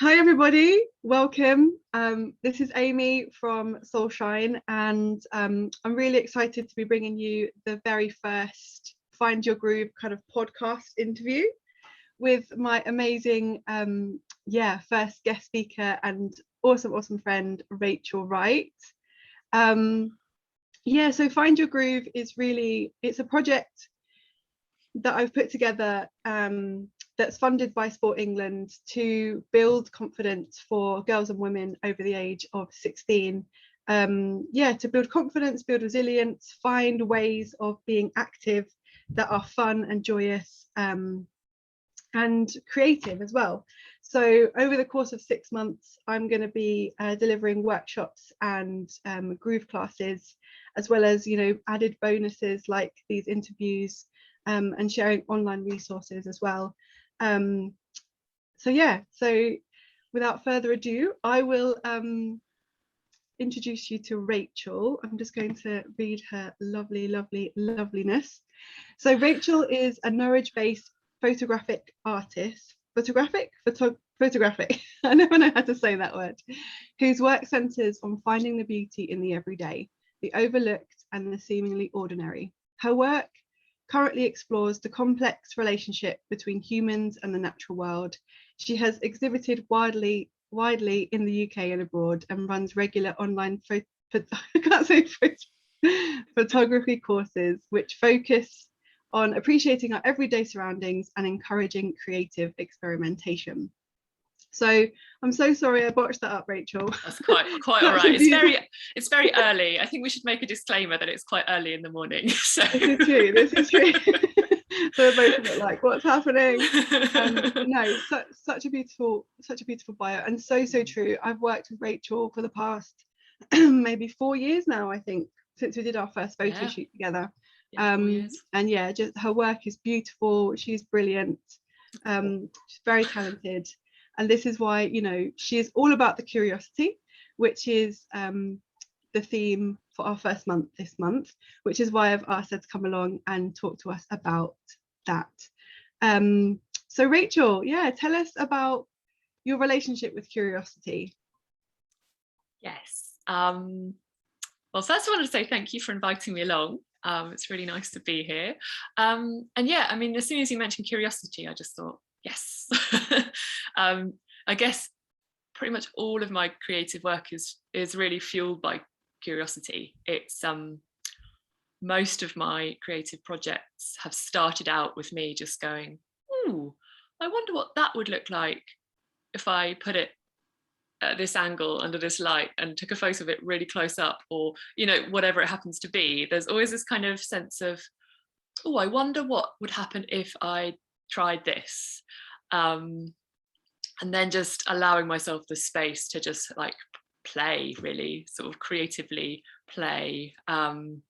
Hi everybody, welcome. This is Amy from Soulshine, and I'm really excited to be bringing you the very first Find Your Groove kind of podcast interview with my amazing, first guest speaker and awesome friend, Rachel Wright. So Find Your Groove it's a project that I've put together that's funded by Sport England to build confidence for girls and women over the age of 16. To build confidence, build resilience, find ways of being active that are fun and joyous and creative as well. So over the course of 6 months, I'm going to be delivering workshops and groove classes, as well as, added bonuses like these interviews and sharing online resources as well. So without further ado, I will introduce you to Rachel. I'm just going to read her loveliness. So Rachel is a Norwich-based photographic artist, photographic. I never know how to say that word, whose work centers on finding the beauty in the everyday, the overlooked and the seemingly ordinary. Her work currently explores the complex relationship between humans and the natural world. She has exhibited widely in the UK and abroad, and runs regular online photography courses which focus on appreciating our everyday surroundings and encouraging creative experimentation. So I'm so sorry I botched that up, Rachel. That's quite all right. It's very early. I think we should make a disclaimer that it's quite early in the morning. So This is true. So we're both a bit like, what's happening? No, such a beautiful bio, and so true. I've worked with Rachel for the past maybe 4 years now, I think, since we did our first photo shoot together. And just her work is beautiful. She's brilliant. She's very talented. And this is why, she is all about the curiosity, which is the theme for our first month this month, which is why I've asked her to come along and talk to us about that. So Rachel, tell us about your relationship with curiosity. Yes. Well, first I want to say thank you for inviting me along. It's really nice to be here. As soon as you mentioned curiosity, I just thought, yes. I guess pretty much all of my creative work is really fueled by curiosity. It's most of my creative projects have started out with me just going, ooh, I wonder what that would look like if I put it at this angle under this light and took a photo of it really close up, or whatever it happens to be. There's always this kind of sense of, oh, I wonder what would happen if I tried this, and then just allowing myself the space to just like play, really sort of creatively play. And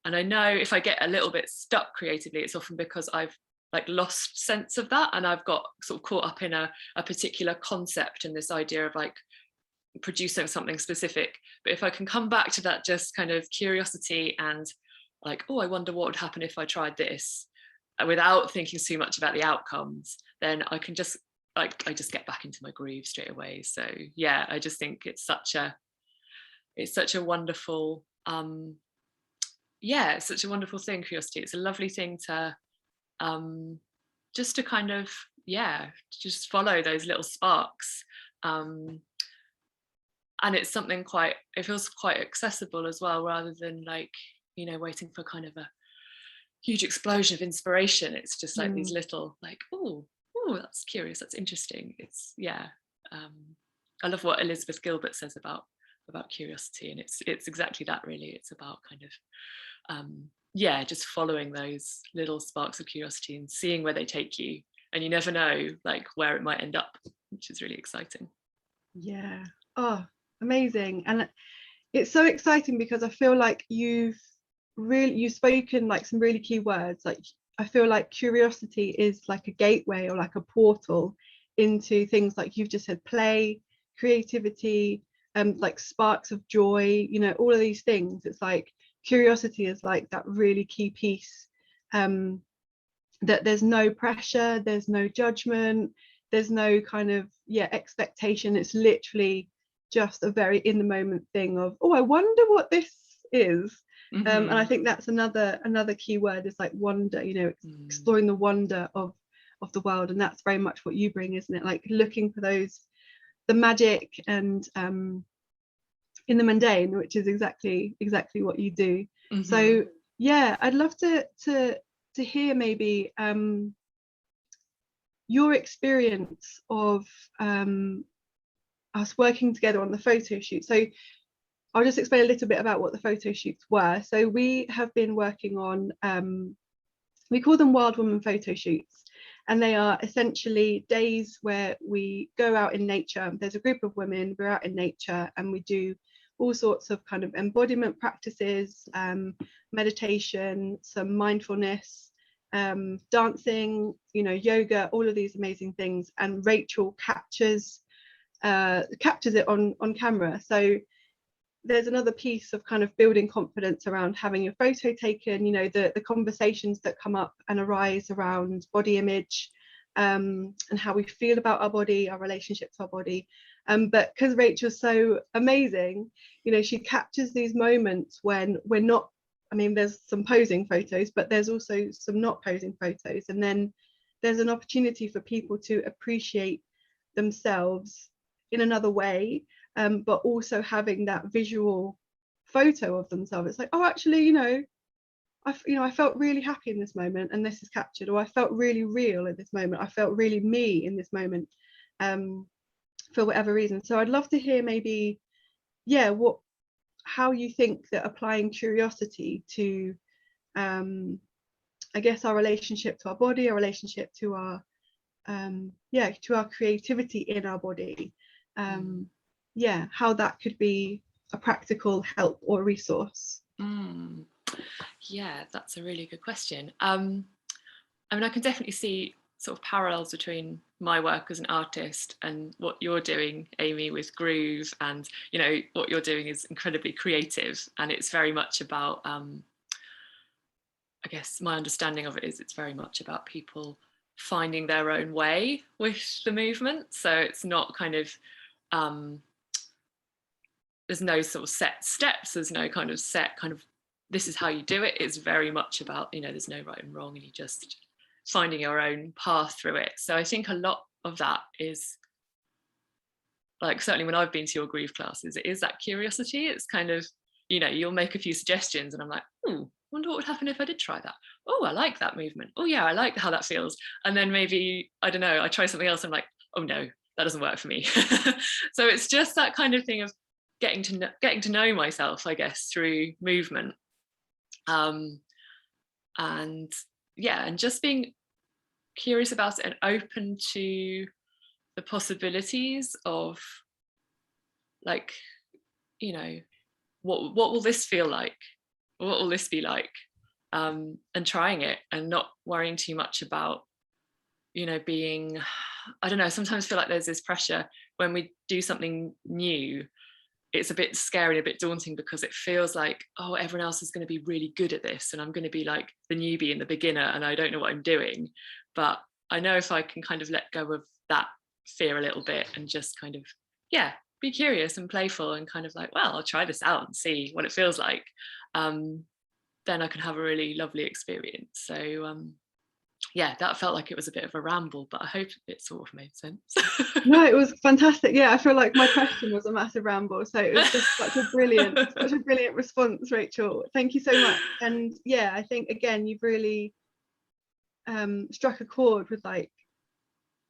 I know if I get a little bit stuck creatively, it's often because I've like lost sense of that, and I've got sort of caught up in a particular concept and this idea of like producing something specific. But if I can come back to that just kind of curiosity and like, oh, I wonder what would happen if I tried this, without thinking too much about the outcomes, then I can just I just get back into my groove straight away. So yeah, I just think it's such a wonderful it's such a wonderful thing, curiosity. It's a lovely thing to just to kind of just follow those little sparks, and it's something it feels quite accessible as well, rather than like waiting for kind of a huge explosion of inspiration. It's just like these little like, oh, that's curious, that's interesting. It's I love what Elizabeth Gilbert says about curiosity, and it's exactly that, really. It's about kind of just following those little sparks of curiosity and seeing where they take you, and you never know like where it might end up, which is really exciting. Yeah. Oh, amazing. And it's so exciting because I feel like you've spoken like some really key words. Like, I feel like curiosity is like a gateway or like a portal into things like you've just said, play, creativity, like sparks of joy, all of these things. It's like curiosity is like that really key piece, that there's no pressure, there's no judgment, there's no kind of expectation. It's literally just a very in the moment thing of, oh, I wonder what this is. And I think that's another key word is like wonder, you know, exploring the wonder of the world. And that's very much what you bring, isn't it? Like looking for the magic and in the mundane, which is exactly what you do. So yeah, I'd love to hear maybe your experience of us working together on the photo shoot. So I'll just explain a little bit about what the photo shoots were. So we have been working on, we call them Wild Woman photo shoots, and they are essentially days where we go out in nature. There's a group of women, we're out in nature, and we do all sorts of kind of embodiment practices, meditation, some mindfulness, dancing, you know, yoga, all of these amazing things. And Rachel captures it on camera. So there's another piece of kind of building confidence around having your photo taken, you know, the conversations that come up and arise around body image, and how we feel about our body, our relationship to our body. But because Rachel's so amazing, you know, she captures these moments when we're not, I mean, there's some posing photos, but there's also some not posing photos. And then there's an opportunity for people to appreciate themselves in another way, but also having that visual photo of themselves. It's like, oh, actually, you know, I felt really happy in this moment, and this is captured. Or I felt really real in this moment. I felt really me in this moment, for whatever reason. So I'd love to hear maybe, how you think that applying curiosity to, I guess, our relationship to our body, our relationship to our, to our creativity in our body, how that could be a practical help or resource. Yeah, that's a really good question. I mean, I can definitely see sort of parallels between my work as an artist and what you're doing, Amy, with Groove. And, you know, what you're doing is incredibly creative, and it's very much about, I guess my understanding of it is it's very much about people finding their own way with the movement. So it's not kind of, there's no sort of set steps, there's no kind of set kind of, this is how you do it. It's very much about, you know, there's no right and wrong, and you just finding your own path through it. So I think a lot of that is, like, certainly when I've been to your Groove classes, it is that curiosity. It's kind of, you know, you'll make a few suggestions and I'm like, wonder what would happen if I did try that. Oh, I like that movement. Oh yeah, I like how that feels. And then maybe, I don't know, I try something else and I'm like, oh no, that doesn't work for me. So it's just that kind of thing of getting to know myself, I guess, through movement. And just being curious about it and open to the possibilities of, like, you know, what will this feel like? What will this be like? And trying it and not worrying too much about, you know, being, I don't know, sometimes feel like there's this pressure when we do something new. It's a bit scary, a bit daunting, because it feels like, oh, everyone else is going to be really good at this and I'm going to be like the newbie and the beginner and I don't know what I'm doing. But I know if I can kind of let go of that fear a little bit and just kind of, be curious and playful and kind of like, well, I'll try this out and see what it feels like, then I can have a really lovely experience. So that felt like it was a bit of a ramble, but I hope it sort of made sense. No, it was fantastic. I feel like my question was a massive ramble, so it was just such a brilliant response, Rachel. Thank you so much. And I think again you've really struck a chord with, like,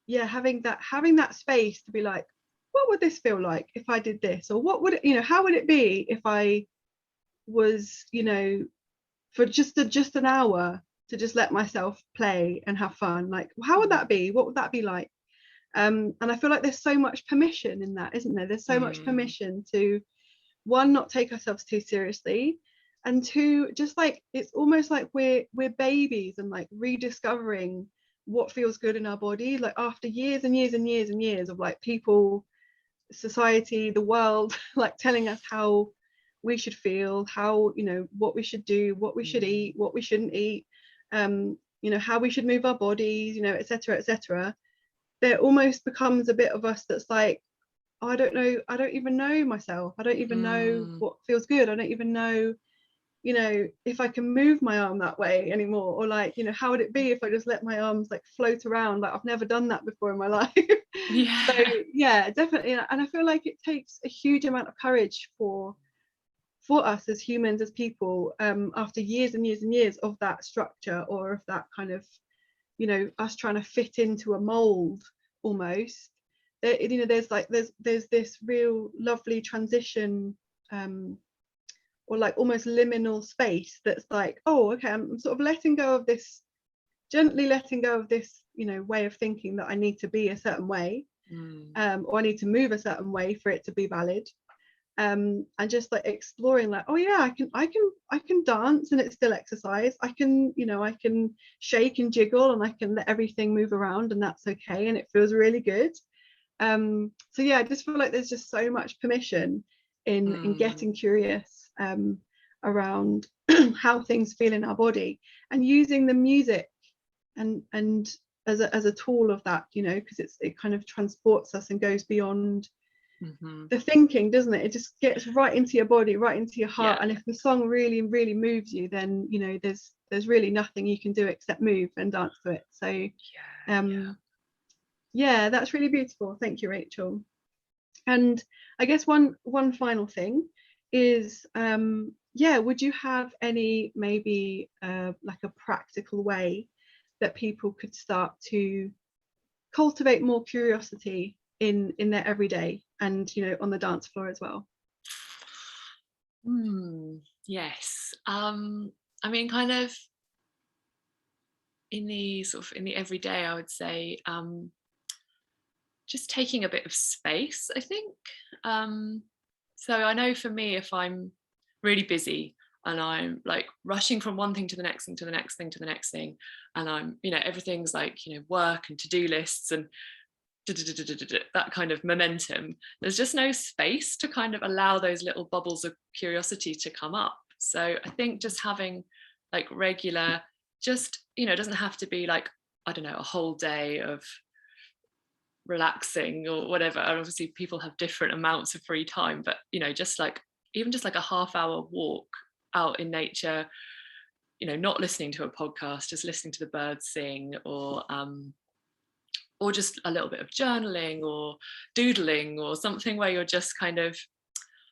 having that space to be like, what would this feel like if I did this, or what would it, you know, how would it be if I was, you know, for just an hour to just let myself play and have fun. Like, how would that be? What would that be like? And I feel like there's so much permission in that, isn't there? There's so much permission to, one, not take ourselves too seriously, and two, just like, it's almost like we're babies and like rediscovering what feels good in our body, like after years and years and years and years of like people, society, the world, like telling us how we should feel, how, you know, what we should do, what we should eat, what we shouldn't eat, you know, how we should move our bodies, you know, etc., etc. there almost becomes a bit of us that's like, oh, I don't know, I don't even know myself, I don't even know what feels good, I don't even know, you know, if I can move my arm that way anymore, or like, you know, how would it be if I just let my arms like float around, like I've never done that before in my life. Yeah. So yeah, definitely. And I feel like it takes a huge amount of courage for us as humans, as people, after years and years and years of that structure, or of that kind of, you know, us trying to fit into a mold almost. There, you know, there's like there's this real lovely transition, or like almost liminal space that's like, oh, okay, I'm sort of letting go of this, gently letting go of this, you know, way of thinking that I need to be a certain way, or I need to move a certain way for it to be valid. And just like exploring, like, oh yeah, I can dance and it's still exercise, I can, you know, I can shake and jiggle and I can let everything move around, and that's okay, and it feels really good. So yeah, I just feel like there's just so much permission in getting curious around how things feel in our body, and using the music and as a tool of that, you know, because it kind of transports us and goes beyond the thinking, doesn't it? It just gets right into your body, right into your heart. And if the song really, really moves you, then, you know, there's really nothing you can do except move and dance to it. So yeah, that's really beautiful. Thank you, Rachel. And I guess one final thing is, yeah, would you have any, maybe like a practical way that people could start to cultivate more curiosity in their everyday, and, you know, on the dance floor as well? Yes. I mean, kind of in the everyday, I would say, just taking a bit of space, I think. So I know for me, if I'm really busy and I'm like rushing from one thing to the next thing to the next thing to the next thing, and I'm, you know, everything's like, you know, work and to-do lists and that kind of momentum, there's just no space to kind of allow those little bubbles of curiosity to come up. So I think just having like regular, just, you know, it doesn't have to be like, I don't know, a whole day of relaxing or whatever. And obviously people have different amounts of free time, but, you know, just like, even just like a half-hour walk out in nature, you know, not listening to a podcast, just listening to the birds sing, or just a little bit of journaling or doodling or something where you're just kind of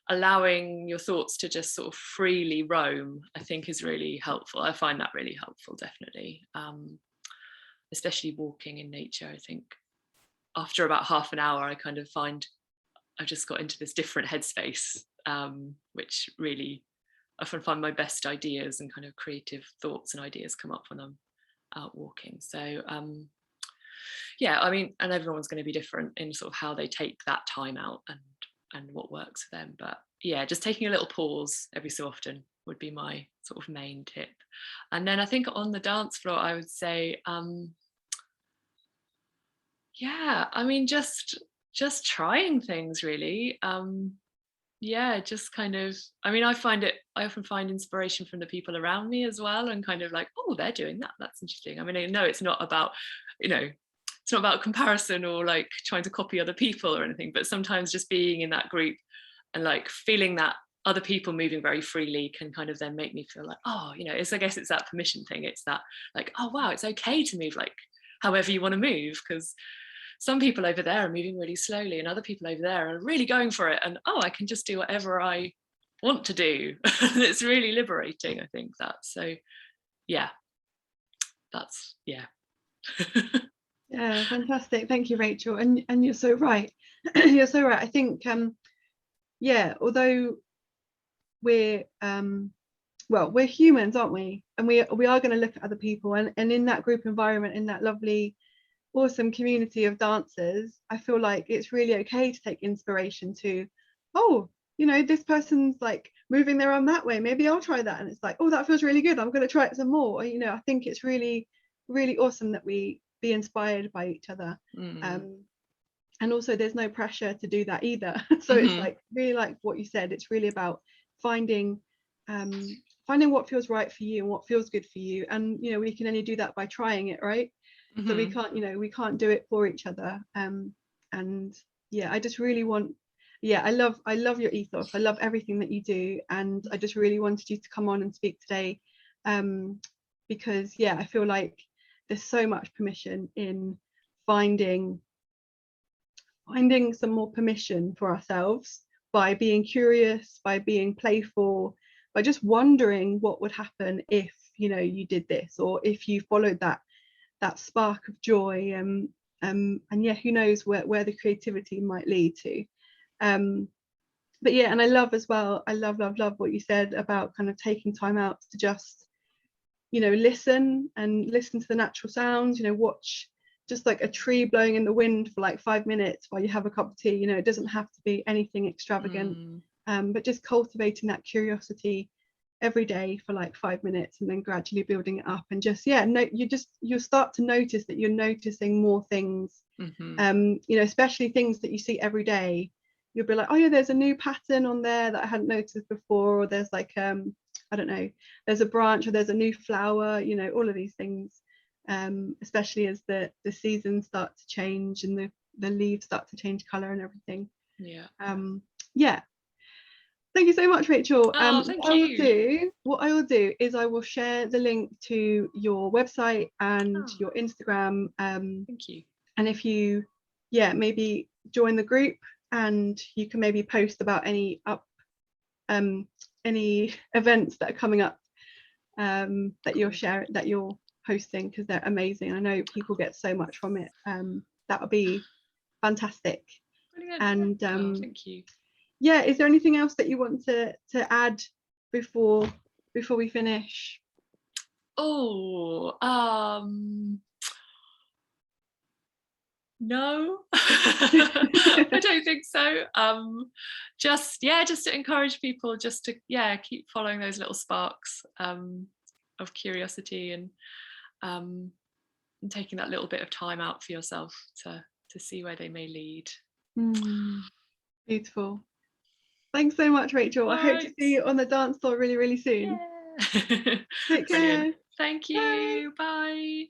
allowing your thoughts to just sort of freely roam, I think is really helpful. I find that really helpful, definitely. Especially walking in nature. I think after about half an hour, I kind of find I've just got into this different headspace, which really often find my best ideas and kind of creative thoughts and ideas come up when I'm out walking. So yeah, I mean, and everyone's going to be different in sort of how they take that time out and what works for them. But yeah, just taking a little pause every so often would be my sort of main tip. And then I think on the dance floor, I would say, yeah, I mean, just trying things really. Yeah, just kind of, I mean, I often find inspiration from the people around me as well, and kind of like, oh, they're doing that, that's interesting. I mean, I know it's not about, you know, it's not about comparison or like trying to copy other people or anything, but sometimes just being in that group and like feeling that other people moving very freely can kind of then make me feel like, oh, you know, I guess it's that permission thing. It's that like, oh wow, it's okay to move like however you want to move, because some people over there are moving really slowly and other people over there are really going for it, and oh, I can just do whatever I want to do. It's really liberating, I think, that. So yeah, that's yeah. Yeah, fantastic. Thank you, Rachel. And you're so right. You're so right. I think yeah, although we're well, we're humans, aren't we? And we are going to look at other people, and in that group environment, in that lovely, awesome community of dancers, I feel like it's really okay to take inspiration to, oh, you know, this person's like moving their arm that way, maybe I'll try that, and it's like, oh, that feels really good, I'm going to try it some more. Or, you know, I think it's really, really awesome that we be inspired by each other. And also there's no pressure to do that either. So it's like really like what you said, it's really about finding what feels right for you and what feels good for you, and you know, we can only do that by trying it, right? So we Mhm. can't, we can't do it for each other. And yeah, I just really want, yeah, I love your ethos. I love everything that you do, and I just really wanted you to come on and speak today, because yeah, I feel like there's so much permission in finding some more permission for ourselves by being curious, by being playful, by just wondering what would happen if you did this, or if you followed that spark of joy. And yeah, who knows where the creativity might lead to. But yeah, and I love as well, I love what you said about kind of taking time out to just listen to the natural sounds, watch just like a tree blowing in the wind for like 5 minutes while you have a cup of tea. It doesn't have to be anything extravagant, but just cultivating that curiosity every day for like 5 minutes, and then gradually building it up, and just you'll start to notice that you're noticing more things. Especially things that you see every day. You'll be like, oh yeah, there's a new pattern on there that I hadn't noticed before, or there's like I don't know, there's a branch, or there's a new flower, all of these things, especially as the seasons start to change and the leaves start to change color and everything. Yeah. Thank you so much, Rachel. Thank you. What I will do is I will share the link to your website and your Instagram. Thank you. And if you, maybe join the group, and you can maybe post about any events that are coming up, that you're posting, because they're amazing. I know people get so much from it. That would be fantastic. Brilliant. And thank you. Yeah, is there anything else that you want to add before we finish? No, I don't think so. Just to encourage people just to keep following those little sparks of curiosity, and taking that little bit of time out for yourself to see where they may lead. Beautiful. Thanks so much, Rachel. I hope to see you on the dance floor really, really soon. Yeah. Take care. Brilliant. Thank you. Bye.